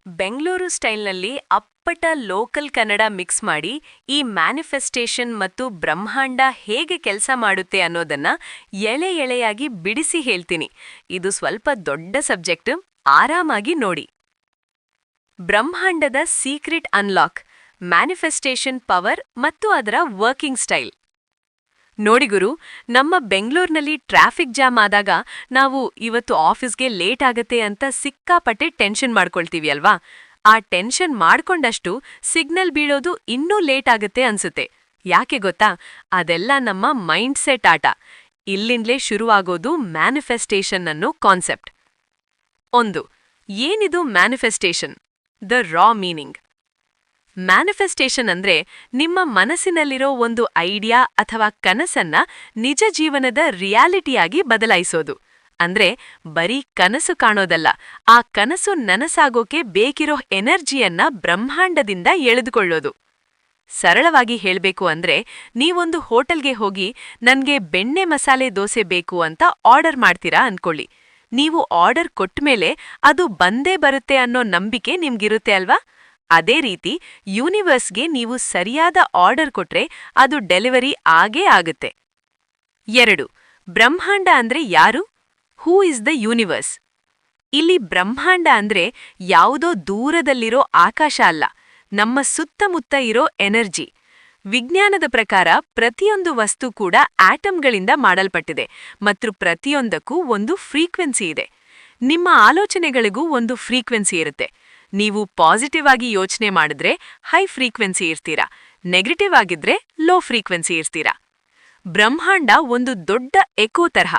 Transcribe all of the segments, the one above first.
ಬೆಂಗಳೂರು ಸ್ಟೈಲ್ನಲ್ಲಿ ಅಪ್ಪಟ local Kannada mix ಮಾಡಿ ಈ ಮ್ಯಾನಿಫೆಸ್ಟೇಷನ್ ಮತ್ತು ಬ್ರಹ್ಮಾಂಡ ಹೇಗೆ ಕೆಲಸ ಮಾಡುತ್ತೆ ಅನ್ನೋದನ್ನ ಎಳೆ ಎಳೆಯಾಗಿ ಬಿಡಿಸಿ ಹೇಳ್ತೀನಿ. ಇದು ಸ್ವಲ್ಪ ದೊಡ್ಡ ಸಬ್ಜೆಕ್ಟ್, ಆರಾಮಾಗಿ ನೋಡಿ. ಬ್ರಹ್ಮಾಂಡದ ಸೀಕ್ರೆಟ್ ಅನ್ಲಾಕ್, ಮ್ಯಾನಿಫೆಸ್ಟೇಷನ್ ಪವರ್ ಮತ್ತು ಅದರ ವರ್ಕಿಂಗ್ ಸ್ಟೈಲ್. ನೋಡಿ ಗುರು, ನಮ್ಮ ಬೆಂಗಳೂರಿನಲ್ಲಿ ಟ್ರಾಫಿಕ್ ಜಾಮ್ ಆದಾಗ ನಾವು ಇವತ್ತು ಆಫೀಸ್ಗೆ ಲೇಟ್ ಆಗತ್ತೆ ಅಂತ ಸಿಕ್ಕಾಪಟ್ಟೆ ಟೆನ್ಷನ್ ಮಾಡ್ಕೊಳ್ತೀವಿ ಅಲ್ವಾ? ಆ ಟೆನ್ಷನ್ ಮಾಡ್ಕೊಂಡಷ್ಟು ಸಿಗ್ನಲ್ ಬೀಳೋದು ಇನ್ನೂ ಲೇಟ್ ಆಗತ್ತೆ ಅನ್ಸುತ್ತೆ. ಯಾಕೆ ಗೊತ್ತಾ? ಅದೆಲ್ಲ ನಮ್ಮ ಮೈಂಡ್ಸೆಟ್ ಆಟ. ಇಲ್ಲಿಂದಲೇ ಶುರುವಾಗೋದು ಮ್ಯಾನಿಫೆಸ್ಟೇಷನ್ ಅನ್ನೋ ಕಾನ್ಸೆಪ್ಟ್. 1. ಏನಿದು manifestation? The raw meaning. Manifestation ಅಂದ್ರೆ ನಿಮ್ಮ ಮನಸ್ಸಿನಲ್ಲಿರೋ ಒಂದು ಐಡಿಯಾ ಅಥವಾ ಕನಸನ್ನ ನಿಜ ಜೀವನದ ರಿಯಾಲಿಟಿಯಾಗಿ ಬದಲಾಯಿಸೋದು. ಅಂದ್ರೆ ಬರೀ ಕನಸು ಕಾಣೋದಲ್ಲ, ಆ ಕನಸು ನನಸಾಗೋಕೆ ಬೇಕಿರೋ ಎನರ್ಜಿಯನ್ನ ಬ್ರಹ್ಮಾಂಡದಿಂದ ಎಳೆದುಕೊಳ್ಳೋದು. ಸರಳವಾಗಿ ಹೇಳ್ಬೇಕು ಅಂದ್ರೆ, ನೀವೊಂದು ಹೋಟೆಲ್ಗೆ ಹೋಗಿ ನನ್ಗೆ ಬೆಣ್ಣೆ ಮಸಾಲೆ ದೋಸೆ ಬೇಕು ಅಂತ ಆರ್ಡರ್ ಮಾಡ್ತೀರಾ ಅನ್ಕೊಳ್ಳಿ. ನೀವು ಆರ್ಡರ್ ಕೊಟ್ಮೇಲೆ ಅದು ಬಂದೇ ಬರುತ್ತೆ ಅನ್ನೋ ನಂಬಿಕೆ ನಿಮ್ಗಿರುತ್ತೆ ಅಲ್ವಾ? ಅದೇ ರೀತಿ ಯೂನಿವರ್ಸ್ಗೆ ನೀವು ಸರಿಯಾದ ಆರ್ಡರ್ ಕೊಟ್ರೆ ಅದು ಡೆಲಿವರಿ ಆಗೇ ಆಗುತ್ತೆ. 2. ಬ್ರಹ್ಮಾಂಡ ಅಂದ್ರೆ ಯಾರು? Who is the universe? ಇಲ್ಲಿ ಬ್ರಹ್ಮಾಂಡ ಅಂದ್ರೆ ಯಾವುದೋ ದೂರದಲ್ಲಿರೋ ಆಕಾಶ ಅಲ್ಲ, ನಮ್ಮ ಸುತ್ತಮುತ್ತ ಇರೋ ಎನರ್ಜಿ. ವಿಜ್ಞಾನದ ಪ್ರಕಾರ ಪ್ರತಿಯೊಂದು ವಸ್ತು ಕೂಡ ಆಟಮ್ಗಳಿಂದ ಮಾಡಲ್ಪಟ್ಟಿದೆ ಮತ್ತು ಪ್ರತಿಯೊಂದಕ್ಕೂ ಒಂದು ಫ್ರೀಕ್ವೆನ್ಸಿ ಇದೆ. ನಿಮ್ಮ ಆಲೋಚನೆಗಳಿಗೂ ಒಂದು ಫ್ರೀಕ್ವೆನ್ಸಿ ಇರುತ್ತೆ. ನೀವು ಪಾಸಿಟಿವ್ ಆಗಿ ಯೋಚನೆ ಮಾಡಿದ್ರೆ ಹೈ ಫ್ರೀಕ್ವೆನ್ಸಿ ಇರ್ತೀರಾ, ನೆಗೆಟಿವ್ ಆಗಿದ್ರೆ ಲೋ ಫ್ರೀಕ್ವೆನ್ಸಿ ಇರ್ತೀರಾ. ಬ್ರಹ್ಮಾಂಡ ಒಂದು ದೊಡ್ಡ ಎಕೋ ತರಹ.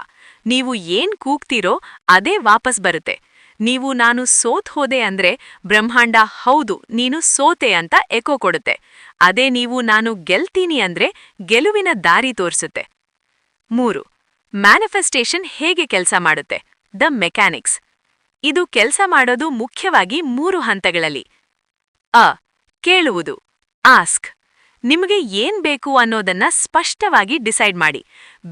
ನೀವು ಏನ್ ಕೂಗ್ತೀರೋ ಅದೇ ವಾಪಸ್ ಬರುತ್ತೆ. ನೀವು ನಾನು ಸೋತ್ ಹೋದೆ ಅಂದ್ರೆ ಬ್ರಹ್ಮಾಂಡ ಹೌದು ನೀನು ಸೋತೆ ಅಂತ ಎಕೋ ಕೊಡುತ್ತೆ. ಅದೇ ನೀವು ನಾನು ಗೆಲ್ತೀನಿ ಅಂದ್ರೆ ಗೆಲುವಿನ ದಾರಿ ತೋರಿಸುತ್ತೆ. 3. ಮ್ಯಾನಿಫೆಸ್ಟೇಷನ್ ಹೇಗೆ ಕೆಲಸ ಮಾಡುತ್ತೆ? The mechanics. ಇದು ಕೆಲಸ ಮಾಡೋದು ಮುಖ್ಯವಾಗಿ 3 ಹಂತಗಳಲ್ಲಿ. ಕೇಳುವುದು, ಆಸ್ಕ್. ನಿಮಗೆ ಏನ್ ಬೇಕು ಅನ್ನೋದನ್ನ ಸ್ಪಷ್ಟವಾಗಿ ಡಿಸೈಡ್ ಮಾಡಿ.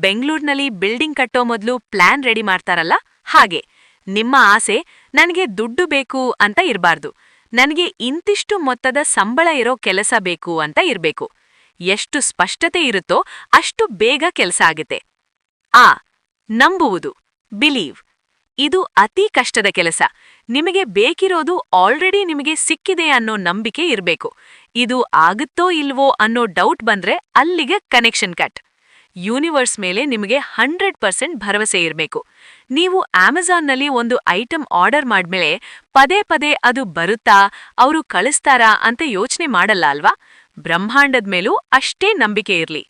ಬೆಂಗಳೂರಿನಲ್ಲಿ ಬಿಲ್ಡಿಂಗ್ ಕಟ್ಟೋ ಮೊದಲು ಪ್ಲಾನ್ ರೆಡಿ ಮಾಡ್ತಾರಲ್ಲ, ಹಾಗೆ ನಿಮ್ಮ ಆಸೆ ನನಗೆ ದುಡ್ಡು ಬೇಕು ಅಂತ ಇರಬಾರ್ದು, ನನಗೆ ಇಂತಿಷ್ಟು ಮೊತ್ತದ ಸಂಬಳ ಇರೋ ಕೆಲಸ ಬೇಕು ಅಂತ ಇರಬೇಕು. ಎಷ್ಟು ಸ್ಪಷ್ಟತೆ ಇರುತ್ತೋ ಅಷ್ಟು ಬೇಗ ಕೆಲಸ ಆಗುತ್ತೆ. ನಂಬುವುದು, ಬಿಲೀವ್. ಇದು ಅತಿ ಕಷ್ಟದ ಕೆಲಸ. ನಿಮಗೆ ಬೇಕಿರೋದು ಆಲ್ರೆಡಿ ನಿಮಗೆ ಸಿಕ್ಕಿದೆ ಅನ್ನೋ ನಂಬಿಕೆ ಇರಬೇಕು. ಇದು ಆಗುತ್ತೋ ಇಲ್ವೋ ಅನ್ನೋ ಡೌಟ್ ಬಂದ್ರೆ ಅಲ್ಲಿಗೆ ಕನೆಕ್ಷನ್ ಕಟ್. ಯೂನಿವರ್ಸ್ ಮೇಲೆ ನಿಮಗೆ 100% ಭರವಸೆ ಇರಬೇಕು. ನೀವು ಅಮೆಜಾನ್ನಲ್ಲಿ ಒಂದು ಐಟಮ್ ಆರ್ಡರ್ ಮಾಡ್ಮೇಲೆ ಪದೇ ಪದೇ ಅದು ಬರುತ್ತಾ, ಅವರು ಕಳಿಸ್ತಾರಾ ಅಂತ ಯೋಚನೆ ಮಾಡಲ್ಲ ಅಲ್ವಾ? ಬ್ರಹ್ಮಾಂಡದ ಮೇಲೂ ಅಷ್ಟೇ ನಂಬಿಕೆ ಇರ್ಲಿ.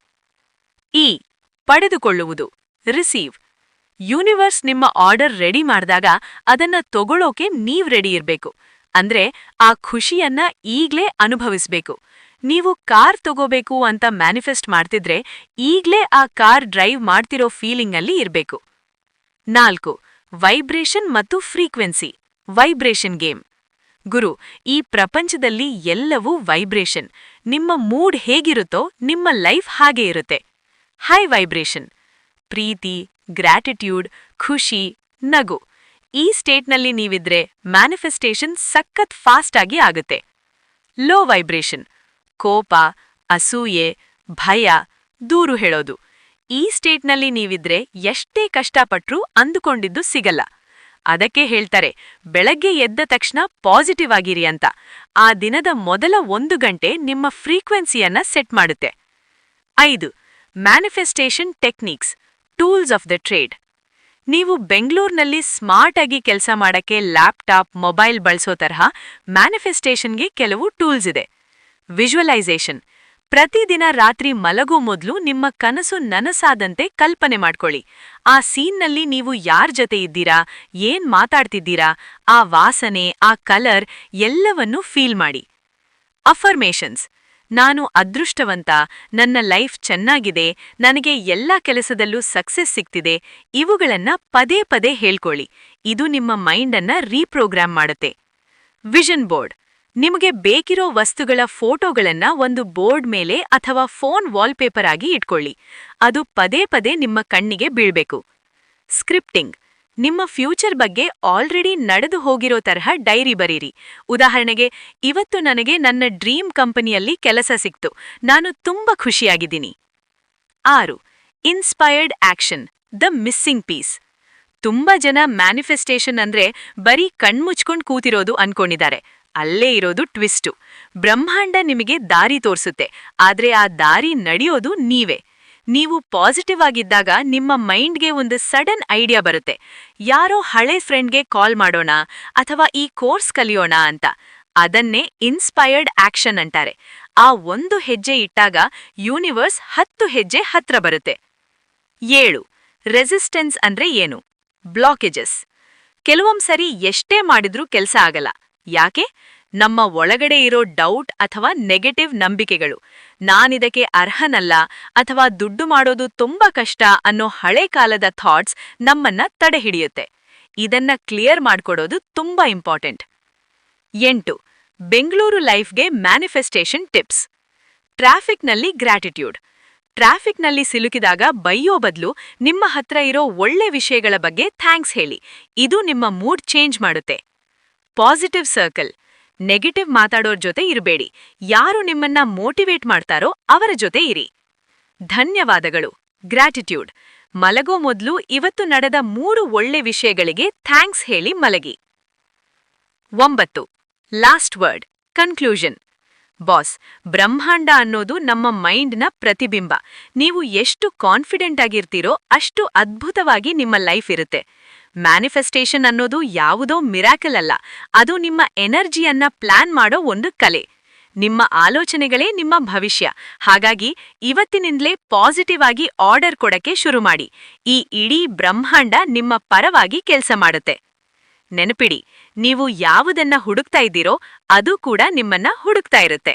ಪಡೆದುಕೊಳ್ಳುವುದು, ರಿಸೀವ್. ಯೂನಿವರ್ಸ್ ನಿಮ್ಮ ಆರ್ಡರ್ ರೆಡಿ ಮಾಡಿದಾಗ ಅದನ್ನ ತಗೊಳ್ಳೋಕೆ ನೀವ್ ರೆಡಿ ಇರ್ಬೇಕು. ಅಂದ್ರೆ ಆ ಖುಷಿಯನ್ನ ಈಗ್ಲೇ ಅನುಭವಿಸ್ಬೇಕು. ನೀವು ಕಾರ್ ತಗೋಬೇಕು ಅಂತ ಮ್ಯಾನಿಫೆಸ್ಟ್ ಮಾಡ್ತಿದ್ರೆ ಈಗ್ಲೇ ಆ ಕಾರ್ ಡ್ರೈವ್ ಮಾಡ್ತಿರೋ ಫೀಲಿಂಗ್ ಅಲ್ಲಿ ಇರ್ಬೇಕು. 4. ವೈಬ್ರೇಷನ್ ಮತ್ತು ಫ್ರೀಕ್ವೆನ್ಸಿ, ವೈಬ್ರೇಷನ್ ಗೇಮ್. ಗುರು, ಈ ಪ್ರಪಂಚದಲ್ಲಿ ಎಲ್ಲವೂ ವೈಬ್ರೇಷನ್. ನಿಮ್ಮ ಮೂಡ್ ಹೇಗಿರುತ್ತೋ ನಿಮ್ಮ ಲೈಫ್ ಹಾಗೆ ಇರುತ್ತೆ. ಹೈ ವೈಬ್ರೇಷನ್, ಪ್ರೀತಿ, ಗ್ರ್ಯಾಟಿಟ್ಯೂಡ್, ಖುಷಿ, ನಗು. ಈ ಸ್ಟೇಟ್ನಲ್ಲಿ ನೀವಿದ್ರೆ ಮ್ಯಾನಿಫೆಸ್ಟೇಷನ್ ಸಖತ್ ಫಾಸ್ಟ್ ಆಗಿ ಆಗುತ್ತೆ. ಲೋ ವೈಬ್ರೇಷನ್, ಕೋಪ, ಅಸೂಯೆ, ಭಯ, ದೂರು ಹೇಳೋದು. ಈ ಸ್ಟೇಟ್ನಲ್ಲಿ ನೀವಿದ್ರೆ ಎಷ್ಟೇ ಕಷ್ಟಪಟ್ರೂ ಅಂದುಕೊಂಡಿದ್ದು ಸಿಗಲ್ಲ. ಅದಕ್ಕೆ ಹೇಳ್ತಾರೆ ಬೆಳಗ್ಗೆ ಎದ್ದ ತಕ್ಷಣ ಪಾಸಿಟಿವ್ ಆಗಿರಿ ಅಂತ. ಆ ದಿನದ ಮೊದಲ 1 ಗಂಟೆ ನಿಮ್ಮ ಫ್ರೀಕ್ವೆನ್ಸಿಯನ್ನ ಸೆಟ್ ಮಾಡುತ್ತೆ. 5. Manifestation techniques, tools of the trade. ನೀವು ಬೆಂಗಳೂರಿನಲ್ಲಿ ಸ್ಮಾರ್ಟ್ ಆಗಿ ಕೆಲಸ ಮಾಡಕ್ಕೆ ಲ್ಯಾಪ್ಟಾಪ್, ಮೊಬೈಲ್ ಬಳಸೋ ತರಹ ಮ್ಯಾನಿಫೆಸ್ಟೇಷನ್ಗೆ ಕೆಲವು ಟೂಲ್ಸ್ ಇದೆ. ವಿಜುವಲೈಸೇಷನ್. ಪ್ರತಿದಿನ ರಾತ್ರಿ ಮಲಗೋ ಮೊದಲು ನಿಮ್ಮ ಕನಸು ನನಸಾದಂತೆ ಕಲ್ಪನೆ ಮಾಡ್ಕೊಳ್ಳಿ. ಆ ಸೀನ್ನಲ್ಲಿ ನೀವು ಯಾರ್ ಜೊತೆ ಇದ್ದೀರಾ, ಏನ್ ಮಾತಾಡ್ತಿದ್ದೀರಾ, ಆ ವಾಸನೆ, ಆ ಕಲರ್ ಎಲ್ಲವನ್ನೂ ಫೀಲ್ ಮಾಡಿ. ಅಫರ್ಮೇಷನ್ಸ್. ನಾನು ಅದೃಷ್ಟವಂತ, ನನ್ನ ಲೈಫ್ ಚೆನ್ನಾಗಿದೆ, ನನಗೆ ಎಲ್ಲ ಕೆಲಸದಲ್ಲೂ ಸಕ್ಸೆಸ್ ಸಿಗ್ತಿದೆ, ಇವುಗಳನ್ನ ಪದೇ ಪದೇ ಹೇಳ್ಕೊಳ್ಳಿ. ಇದು ನಿಮ್ಮ ಮೈಂಡನ್ನ ರೀಪ್ರೋಗ್ರಾಮ್ ಮಾಡುತ್ತೆ. Vision board. ನಿಮಗೆ ಬೇಕಿರೋ ವಸ್ತುಗಳ ಫೋಟೋಗಳನ್ನ ಒಂದು ಬೋರ್ಡ್ ಮೇಲೆ ಅಥವಾ ಫೋನ್ ವಾಲ್ಪೇಪರ್ ಆಗಿ ಇಟ್ಕೊಳ್ಳಿ. ಅದು ಪದೇ ಪದೇ ನಿಮ್ಮ ಕಣ್ಣಿಗೆ ಬೀಳ್ಬೇಕು. ಸ್ಕ್ರಿಪ್ಟಿಂಗ್. ನಿಮ್ಮ ಫ್ಯೂಚರ್ ಬಗ್ಗೆ ಆಲ್ರೆಡಿ ನಡೆದು ಹೋಗಿರೋ ತರಹ ಡೈರಿ ಬರೀರಿ. ಉದಾಹರಣೆಗೆ, ಇವತ್ತು ನನಗೆ ನನ್ನ ಡ್ರೀಮ್ ಕಂಪನಿಯಲ್ಲಿ ಕೆಲಸ ಸಿಕ್ತು, ನಾನು ತುಂಬಾ ಖುಷಿಯಾಗಿದ್ದೀನಿ. 6. Inspired action, the missing piece. ತುಂಬಾ ಜನ ಮ್ಯಾನಿಫೆಸ್ಟೇಷನ್ ಅಂದ್ರೆ ಬರೀ ಕಣ್ಮುಚ್ಕೊಂಡ್ ಕೂತಿರೋದು ಅನ್ಕೊಂಡಿದ್ದಾರೆ. ಅಲ್ಲೇ ಇರೋದು ಟ್ವಿಸ್ಟು. ಬ್ರಹ್ಮಾಂಡ ನಿಮಗೆ ದಾರಿ ತೋರಿಸುತ್ತೆ, ಆದ್ರೆ ಆ ದಾರಿ ನಡೆಯೋದು ನೀವೇ. ನೀವು ಪಾಸಿಟಿವ್ ಆಗಿದ್ದಾಗ ನಿಮ್ಮ ಮೈಂಡ್ಗೆ ಒಂದು ಸಡನ್ ಐಡಿಯಾ ಬರುತ್ತೆ. ಯಾರೋ ಹಳೆ ಫ್ರೆಂಡ್ಗೆ ಕಾಲ್ ಮಾಡೋಣ ಅಥವಾ ಈ ಕೋರ್ಸ್ ಕಲಿಯೋಣ ಅಂತ. ಅದನ್ನೇ ಇನ್ಸ್ಪೈರ್ಡ್ ಆಕ್ಷನ್ ಅಂತಾರೆ. ಆ ಒಂದು ಹೆಜ್ಜೆ ಇಟ್ಟಾಗ ಯೂನಿವರ್ಸ್ 10 ಹೆಜ್ಜೆ ಹತ್ರ ಬರುತ್ತೆ. 7. ರೆಸಿಸ್ಟೆನ್ಸ್ ಅಂದ್ರೆ ಏನು? ಬ್ಲಾಕೇಜಸ್. ಕೆಲವೊಂದ್ಸರಿ ಎಷ್ಟೇ ಮಾಡಿದ್ರೂ ಕೆಲ್ಸ ಆಗಲ್ಲ. ಯಾಕೆ? ನಮ್ಮ ಒಳಗಡೆ ಇರೋ ಡೌಟ್ ಅಥವಾ ನೆಗೆಟಿವ್ ನಂಬಿಕೆಗಳು. ನಾನಿದಕ್ಕೆ ಅರ್ಹನಲ್ಲ ಅಥವಾ ದುಡ್ಡು ಮಾಡೋದು ತುಂಬಾ ಕಷ್ಟ ಅನ್ನೋ ಹಳೆ ಕಾಲದ ಥಾಟ್ಸ್ ನಮ್ಮನ್ನ ತಡೆಹಿಡಿಯುತ್ತೆ. ಇದನ್ನ ಕ್ಲಿಯರ್ ಮಾಡ್ಕೊಡೋದು ತುಂಬಾ ಇಂಪಾರ್ಟೆಂಟ್. 8. ಬೆಂಗಳೂರು ಲೈಫ್ಗೆ ಮ್ಯಾನಿಫೆಸ್ಟೇಷನ್ ಟಿಪ್ಸ್. ಟ್ರಾಫಿಕ್ನಲ್ಲಿ ಗ್ರ್ಯಾಟಿಟ್ಯೂಡ್. ಟ್ರಾಫಿಕ್ನಲ್ಲಿ ಸಿಲುಕಿದಾಗ ಬೈಯೋ ಬದಲು ನಿಮ್ಮ ಹತ್ರ ಇರೋ ಒಳ್ಳೆ ವಿಷಯಗಳ ಬಗ್ಗೆ ಥ್ಯಾಂಕ್ಸ್ ಹೇಳಿ. ಇದು ನಿಮ್ಮ ಮೂಡ್ ಚೇಂಜ್ ಮಾಡುತ್ತೆ. Positive circle. ನೆಗೆಟಿವ್ ಮಾತಾಡೋರ್ ಜೊತೆ ಇರಬೇಡಿ. ಯಾರು ನಿಮ್ಮನ್ನ ಮೋಟಿವೇಟ್ ಮಾಡ್ತಾರೋ ಅವರ ಜೊತೆ ಇರಿ. ಧನ್ಯವಾದಗಳು, ಗ್ರ್ಯಾಟಿಟ್ಯೂಡ್. ಮಲಗೋ ಮೊದಲು ಇವತ್ತು ನಡೆದ 3 ಒಳ್ಳೆ ವಿಷಯಗಳಿಗೆ ಥ್ಯಾಂಕ್ಸ್ ಹೇಳಿ ಮಲಗಿ. 9. Last word, conclusion. ಬಾಸ್, ಬ್ರಹ್ಮಾಂಡ ಅನ್ನೋದು ನಮ್ಮ ಮೈಂಡ್ನ ಪ್ರತಿಬಿಂಬ. ನೀವು ಎಷ್ಟು ಕಾನ್ಫಿಡೆಂಟ್ ಆಗಿರ್ತೀರೋ ಅಷ್ಟು ಅದ್ಭುತವಾಗಿ ನಿಮ್ಮ ಲೈಫ್ ಇರುತ್ತೆ. ಮ್ಯಾನಿಫೆಸ್ಟೇಷನ್ ಅನ್ನೋದು ಯಾವುದೋ ಮಿರಾಕಲ್ ಅಲ್ಲ, ಅದು ನಿಮ್ಮ ಎನರ್ಜಿಯನ್ನ ಪ್ಲಾನ್ ಮಾಡೋ ಒಂದು ಕಲೆ. ನಿಮ್ಮ ಆಲೋಚನೆಗಳೇ ನಿಮ್ಮ ಭವಿಷ್ಯ. ಹಾಗಾಗಿ ಇವತ್ತಿನಿಂದಲೇ ಪಾಸಿಟಿವ್ ಆಗಿ ಆರ್ಡರ್ ಕೊಡಕ್ಕೆ ಶುರು ಮಾಡಿ. ಈ ಇಡೀ ಬ್ರಹ್ಮಾಂಡ ನಿಮ್ಮ ಪರವಾಗಿ ಕೆಲಸ ಮಾಡುತ್ತೆ. ನೆನಪಿಡಿ, ನೀವು ಯಾವುದನ್ನ ಹುಡುಕ್ತಾ ಇದ್ದೀರೋ ಅದು ಕೂಡ ನಿಮ್ಮನ್ನ ಹುಡುಕ್ತಾ ಇರುತ್ತೆ.